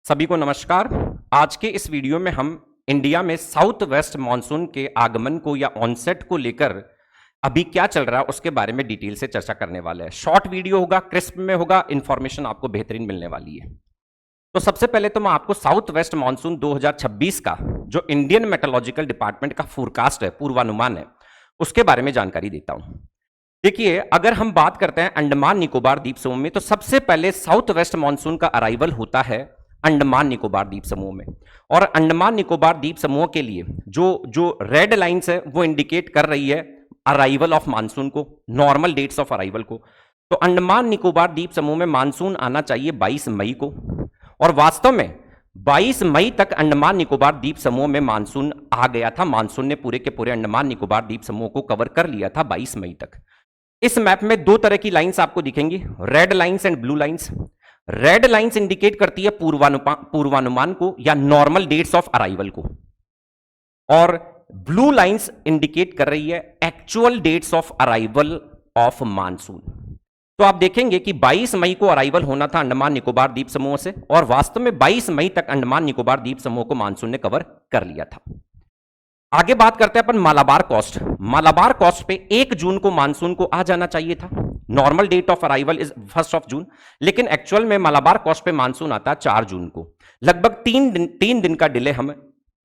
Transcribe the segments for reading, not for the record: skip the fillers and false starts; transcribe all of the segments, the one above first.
सभी को नमस्कार। आज के इस वीडियो में हम इंडिया में साउथ वेस्ट मॉनसून के आगमन को या ऑनसेट को लेकर अभी क्या चल रहा है उसके बारे में डिटेल से चर्चा करने वाले हैं। शॉर्ट वीडियो होगा, क्रिस्प में होगा, इंफॉर्मेशन आपको बेहतरीन मिलने वाली है। तो सबसे पहले तो मैं आपको साउथ वेस्ट मॉनसून 2026 का जो इंडियन मेट्रोलॉजिकल डिपार्टमेंट का फोरकास्ट है, पूर्वानुमान है, उसके बारे में जानकारी देता हूं। देखिए, अगर हम बात करते हैं अंडमान निकोबार द्वीप समूह में, तो सबसे पहले साउथ वेस्ट मॉनसून का अराइवल होता है अंडमान निकोबार द्वीप समूह में। और अंडमान निकोबार द्वीप समूह के लिए जो रेड लाइंस है वो इंडिकेट कर रही है अराइवल ऑफ मानसून को, नॉर्मल डेट्स ऑफ अराइवल को। तो अंडमान निकोबार द्वीप समूह में मानसून आना चाहिए 22 मई को, और वास्तव में 22 मई तक अंडमान निकोबार द्वीप समूह में मानसून आ गया था। मानसून ने पूरे के पूरे अंडमान निकोबार द्वीप समूह को कवर कर लिया था 22 मई तक। इस मैप में दो तरह की लाइंस आपको दिखेंगी, red lines and blue lines. Red lines indicate करती है पूर्वानुमान को या नॉर्मल डेट्स ऑफ अराइवल को, और ब्लू लाइंस इंडिकेट कर रही है actual dates of arrival of monsoon. तो आप देखेंगे कि 22 मई को अराइवल होना था अंडमान निकोबार द्वीप समूह से, और वास्तव में 22 मई तक अंडमान निकोबार द्वीप समूह को मानसून ने कवर कर लिया था। आगे बात करते हैं अपन मालाबार कोस्ट। मालाबार कोस्ट पे 1 जून को मानसून को आ जाना चाहिए था। Normal date of arrival is 1 June, लेकिन एक्चुअल में मालाबार कोस्ट पे मानसून आता है 4 जून को। लगभग 3 दिन का डिले हम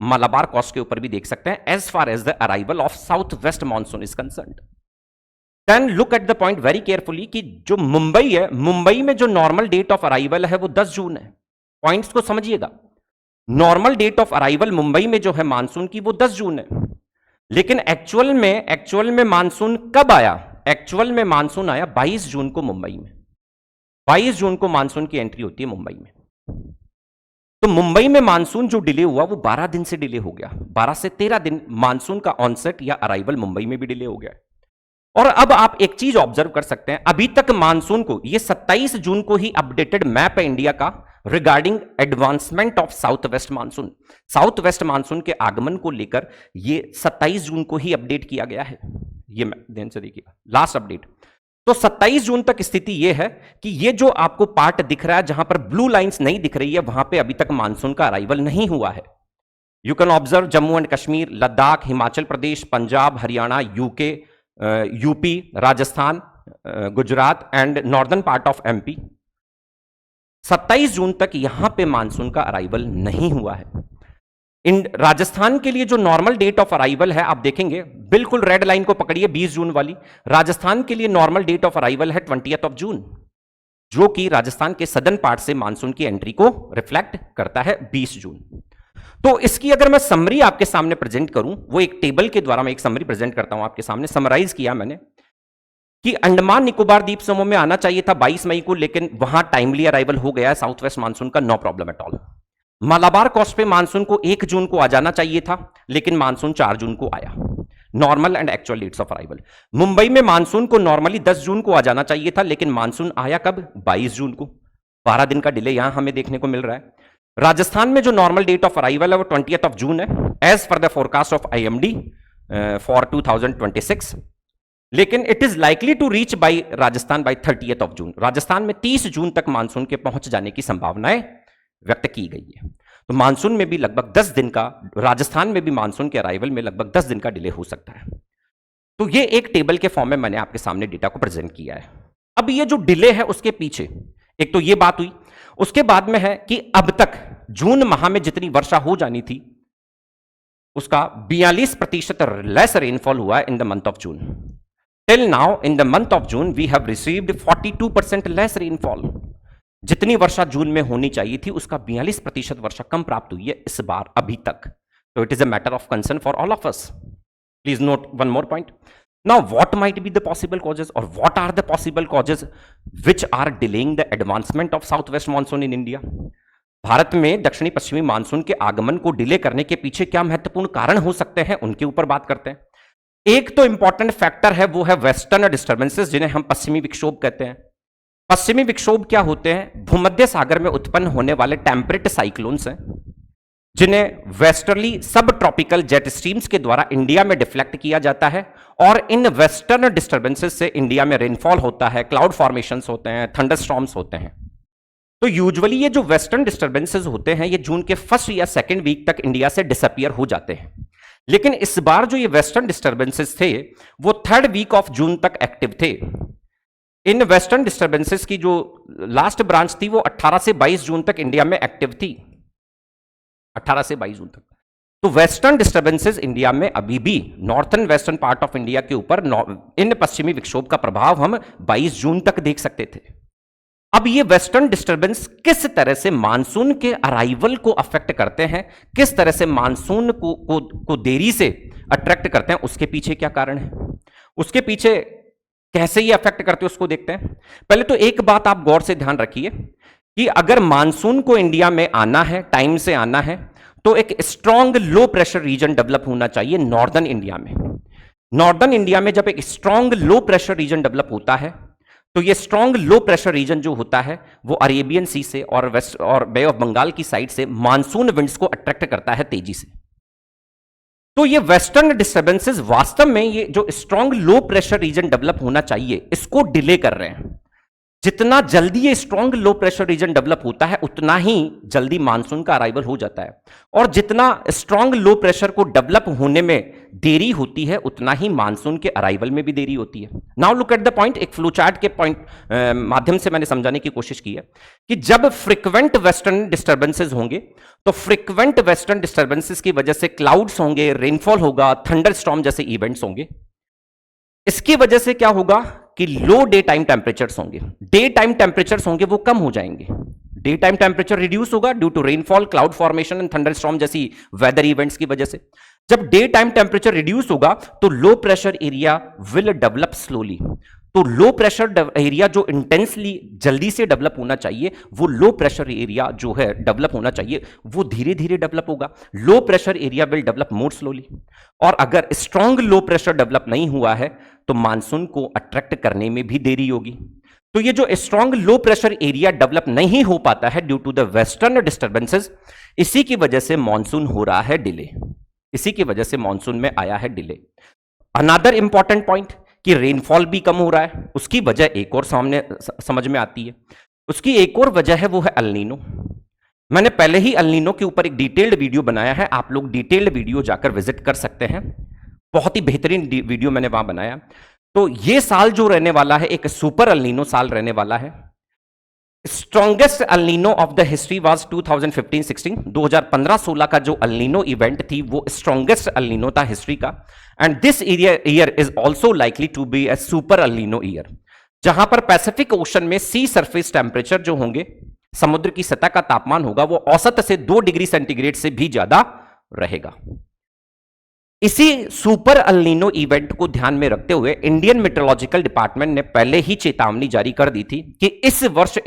मालाबार कोस्ट के ऊपर भी देख सकते हैं as far as the arrival of south west monsoon is concerned. Then look at the point very carefully कि जो मुंबई है, मुंबई में जो नॉर्मल डेट ऑफ अराइवल है वो 10 जून है। पॉइंट्स को समझिएगा, normal date of arrival Mumbai में जो है मानसून की वो 10 जून है, लेकिन एक्चुअल में मानसून कब आया? एक्चुअल में मानसून आया 22 जून को मुंबई में। 22 जून को मानसून की एंट्री होती है मुंबई में। तो मुंबई में मानसून जो डिले हुआ वो 12 दिन से डिले हो गया, 12 से 13 दिन मानसून का ऑनसेट या अराइवल मुंबई में भी डिले हो गया। और अब आप एक चीज ऑब्जर्व कर सकते हैं, अभी तक मानसून को, ये 27 जून को ही अपडेटेड मैप है इंडिया का regarding advancement of south west monsoon. South west monsoon के आगमन को लेकर ये 27 जून को ही अपडेट किया गया है। ये ध्यान से देखिएगा, लास्ट अपडेट। तो 27 जून तक स्थिति यह है कि ये जो आपको पार्ट दिख रहा है जहां पर ब्लू लाइंस नहीं दिख रही है, वहां पे अभी तक मानसून का अराइवल नहीं हुआ है। You can observe Jammu and Kashmir, Ladakh, Himachal Pradesh, Punjab, Haryana, UK, UP, Rajasthan, Gujarat and northern part of MP. 27 जून तक यहां पे मानसून का अराइवल नहीं हुआ है। इन राजस्थान के लिए जो नॉर्मल डेट ऑफ अराइवल है, आप देखेंगे बिल्कुल रेड लाइन को पकड़िए 20 जून वाली। राजस्थान के लिए नॉर्मल डेट ऑफ अराइवल है 20 जून, जो कि राजस्थान के सदर्न पार्ट से मानसून की एंट्री को रिफ्लेक्ट करता है 20 जून। तो इसकी अगर मैं समरी आपके सामने प्रेजेंट करूं, वो एक टेबल के द्वारा मैं एक समरी प्रेजेंट करता हूं आपके सामने। समराइज किया मैंने कि अंडमान निकोबार द्वीप समूह में आना चाहिए था 22 मई को, लेकिन वहां टाइमली अराइवल हो गया है साउथ वेस्ट मानसून का, no problem at all. Malabar coast पे मानसून को 1 जून को आ जाना चाहिए था, लेकिन मानसून 4 जून को आया। Normal and actual dates of arrival. Mumbai में मानसून को नॉर्मली 10 जून को आ जाना चाहिए था, लेकिन मानसून आया कब? 22 जून को। 12 दिन का डिले यहां हमें देखने को मिल रहा है। राजस्थान में जो नॉर्मल डेट ऑफ अराइवल है वो 20 जून है as per the forecast of IMD for 2026, लेकिन it is likely to reach by Rajasthan by 30 June. Rajasthan में 30 जून तक मानसून के पहुंच जाने की संभावनाएं व्यक्त की गई है। तो मानसून में भी लगभग 10 दिन का, राजस्थान में भी मानसून के अराइवल में लगभग 10 दिन का डिले हो सकता है। तो ये एक टेबल के फॉर्म में मैंने आपके सामने डेटा को प्रेजेंट किया है। अब ये जो डिले है उसके पीछे एक तो ये बात हुई, उसके बाद में है कि अब तक जून माह में जितनी वर्षा हो जानी थी उसका 42% लेस रेनफॉल हुआ है in the month of June. Till now in the month of June we have received 42% less rainfall. जितनी वर्षा जून में होनी चाहिए थी उसका 42% वर्षा कम प्राप्त हुई है इस बार अभी तक। तो it is a matter of concern for all of us. Please note one more point. Now, what might be the possible causes, or what are the possible causes which are delaying the advancement of southwest monsoon in India? Bharat में दक्षिणी पश्चिमी monsoon के आगमन को delay करने के पीछे क्या महत्वपूर्ण कारण हो सकते हैं, उनके ऊपर बात करते हैं। एक तो इंपॉर्टेंट फैक्टर है, वो है वेस्टर्न डिस्टर्बेंसेस, जिन्हें हम पश्चिमी विक्षोभ कहते हैं। पश्चिमी विक्षोभ क्या होते हैं? भूमध्य सागर में उत्पन्न होने वाले टेम्परेट साइक्लोन्स हैं, जिन्हें वेस्टर्ली सब ट्रॉपिकल जेट स्ट्रीम्स के द्वारा इंडिया में डिफ्लेक्ट किया जाता है, और इन वेस्टर्न डिस्टर्बेंसेस से इंडिया में रेनफॉल होता है, क्लाउड फॉर्मेशंस होते हैं, थंडरस्टॉर्म्स होते हैं। तो यूजुअली ये जो वेस्टर्न डिस्टर्बेंसेस होते हैं ये जून के फर्स्ट या सेकेंड वीक तक इंडिया से डिसअपियर हो जाते हैं, लेकिन इस बार जो ये वेस्टर्न डिस्टर्बेंसेस थे वो थर्ड वीक ऑफ जून तक एक्टिव थे। इन वेस्टर्न डिस्टर्बेंसेस की जो लास्ट ब्रांच थी वो 18 से 22 जून तक इंडिया में एक्टिव थी, 18 से 22 जून तक। तो वेस्टर्न डिस्टर्बेंसेस इंडिया में अभी भी northern western part of India के ऊपर इन पश्चिमी विक्षोभ का प्रभाव हम 22 जून तक देख सकते थे। अब ये वेस्टर्न डिस्टर्बेंस किस तरह से मानसून के अराइवल को अफेक्ट करते हैं, किस तरह से मानसून को देरी से अट्रैक्ट करते हैं, उसके पीछे क्या कारण है, उसके पीछे कैसे ये अफेक्ट करते हैं उसको देखते हैं। पहले तो एक बात आप गौर से ध्यान रखिए कि अगर मानसून को इंडिया में आना है, टाइम से आना है, तो एक strong low pressure region develop होना चाहिए नॉर्दर्न इंडिया में। नॉर्दर्न इंडिया में जब एक strong low pressure region develop होता है तो ये स्ट्रॉन्ग लो प्रेशर रीजन जो होता है वो अरेबियन सी से और वेस्ट और बे ऑफ बंगाल की साइड से मानसून विंड्स को अट्रैक्ट करता है तेजी से। तो ये वेस्टर्न डिस्टर्बेंसेस वास्तव में ये जो strong low pressure region develop होना चाहिए इसको डिले कर रहे हैं। जितना जल्दी ये strong low pressure region develop होता है उतना ही जल्दी मानसून का अराइवल हो जाता है, और जितना स्ट्रॉन्ग लो प्रेशर को डेवलप होने में देरी होती है उतना ही मानसून के अराइवल में भी देरी होती है। Now look at the point, एक फ्लो चार्ट के पॉइंट माध्यम से मैंने समझाने की कोशिश की है कि जब फ्रिक्वेंट वेस्टर्न डिस्टर्बेंसेस होंगे तो फ्रिक्वेंट वेस्टर्न डिस्टर्बेंसेस की वजह से क्लाउड्स होंगे, रेनफॉल होगा, थंडर स्टॉर्म जैसे इवेंट्स होंगे। इसकी वजह से क्या होगा कि लो डे टाइम टेम्परेचर्स होंगे, डे टाइम टेम्परेचर्स होंगे वो कम हो जाएंगे, डे टाइम टेम्परेचर रिड्यूस होगा due to rainfall, cloud formation and thunderstorm जैसी वेदर इवेंट्स की वजह से। जब डे टाइम टेम्परेचर रिड्यूस होगा तो लो pressure area will develop slowly. तो लो प्रेशर एरिया जो इंटेंसली जल्दी से डेवलप होना चाहिए, वो लो प्रेशर एरिया जो है डेवलप होना चाहिए वो धीरे धीरे डेवलप होगा। लो pressure area will develop more slowly. और अगर स्ट्रॉन्ग लो प्रेशर डेवलप नहीं हुआ है तो मानसून को अट्रैक्ट करने में भी देरी होगी। तो ये जो strong low pressure area develop नहीं हो पाता है due to the western disturbances, इसी की वजह से मानसून हो रहा है डिले, इसी की वजह से मानसून में आया है डिले। अनदर इंपॉर्टेंट पॉइंट कि रेनफॉल भी कम हो रहा है, उसकी वजह एक और सामने समझ में आती है। उसकी एक और वजह है वो है एल नीनो। मैंने पहले ही एल नीनो के ऊपर एक डिटेल्ड वीडियो बनाया है, आप लोग डिटेल्ड वीडियो जाकर विजिट कर सकते हैं, बहुत ही बेहतरीन वीडियो मैंने वहां बनाया। तो ये साल जो रहने वाला है एक सुपर एल नीनो साल रहने वाला है। Strongest El Nino of the history was 2015-16, 2015-16 का जो एल नीनो इवेंट थी वो स्ट्रॉन्गेस्ट एल नीनो था हिस्ट्री का। And this year is also likely to be a super El Nino year, जहां पर पैसिफिक ओशन में सी सरफेस टेम्परेचर जो होंगे, समुद्र की सतह का तापमान होगा वो औसत से 2 डिग्री सेंटीग्रेड से भी ज्यादा रहेगा। इसी सुपर एल नीनो इवेंट को ध्यान में रखते हुए इंडियन मेट्रोलॉजिकल डिपार्टमेंट ने पहले ही चेतावनी जारी कर दी थी कि इस वर्ष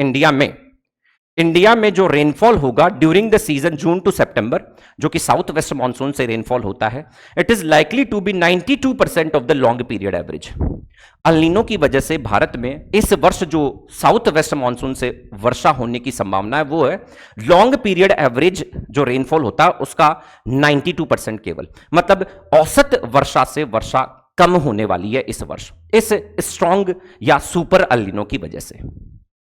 इंडिया में जो रेनफॉल होगा during the season June to September, जो कि साउथ वेस्ट मानसून से रेनफॉल होता है, it is likely to be 92% of the long period average. El Nino की वजह से भारत में इस वर्ष जो साउथ वेस्ट मानसून से वर्षा होने की संभावना है वो है लॉन्ग पीरियड एवरेज जो रेनफॉल होता है उसका 92% केवल, मतलब औसत वर्षा से वर्षा कम होने वाली है इस वर्ष इस स्ट्रॉन्ग या सुपर एल नीनो की वजह से।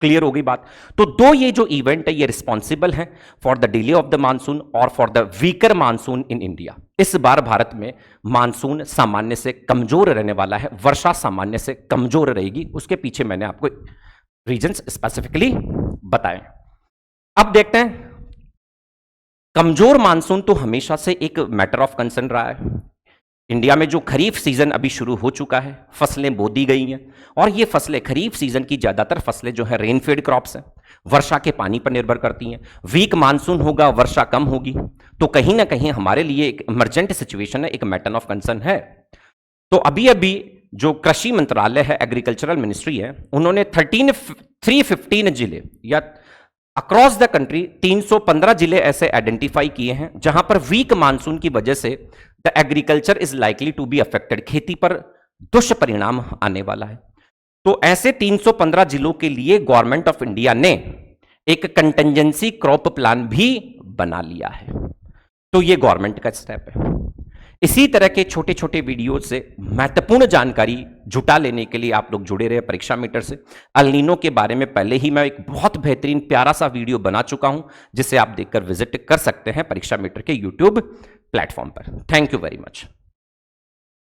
क्लियर हो गई बात? तो दो ये जो इवेंट है ये रिस्पॉन्सिबल है for the delay of the monsoon और for the weaker monsoon in India. इस बार भारत में मानसून सामान्य से कमजोर रहने वाला है, वर्षा सामान्य से कमजोर रहेगी। उसके पीछे मैंने आपको रीजंस स्पेसिफिकली बताए। अब देखते हैं, कमजोर मानसून तो हमेशा से एक मैटर ऑफ कंसर्न रहा है। इंडिया में जो खरीफ सीजन अभी शुरू हो चुका है, फसलें बो दी गई हैं और ये फसलें खरीफ सीजन की ज्यादातर फसलें जो है रेनफेड क्रॉप्स हैं, वर्षा के पानी पर निर्भर करती हैं। वीक मानसून होगा, वर्षा कम होगी, तो कहीं ना कहीं हमारे लिए एक इमरजेंट सिचुएशन है, एक मैटर ऑफ कंसर्न है। तो अभी अभी जो कृषि मंत्रालय है, एग्रीकल्चरल मिनिस्ट्री है, उन्होंने 315 जिले या अक्रॉस द कंट्री 315 जिले ऐसे आइडेंटिफाई किए हैं जहां पर वीक मानसून की वजह से the agriculture is likely to be affected, खेती पर दुष्परिणाम आने वाला है। तो ऐसे 315 जिलों के लिए गवर्नमेंट ऑफ इंडिया ने एक कंटिजेंसी क्रॉप प्लान भी बना लिया है। तो ये गवर्नमेंट का स्टेप है। इसी तरह के छोटे छोटे वीडियो से महत्वपूर्ण जानकारी जुटा लेने के लिए आप लोग जुड़े रहे परीक्षा मीटर से। अल नीनो के बारे में पहले ही मैं एक बहुत बेहतरीन प्यारा सा वीडियो बना चुका हूं, जिसे आप देखकर विजिट कर सकते हैं परीक्षा मीटर के यूट्यूब प्लेटफॉर्म पर। Thank you very much.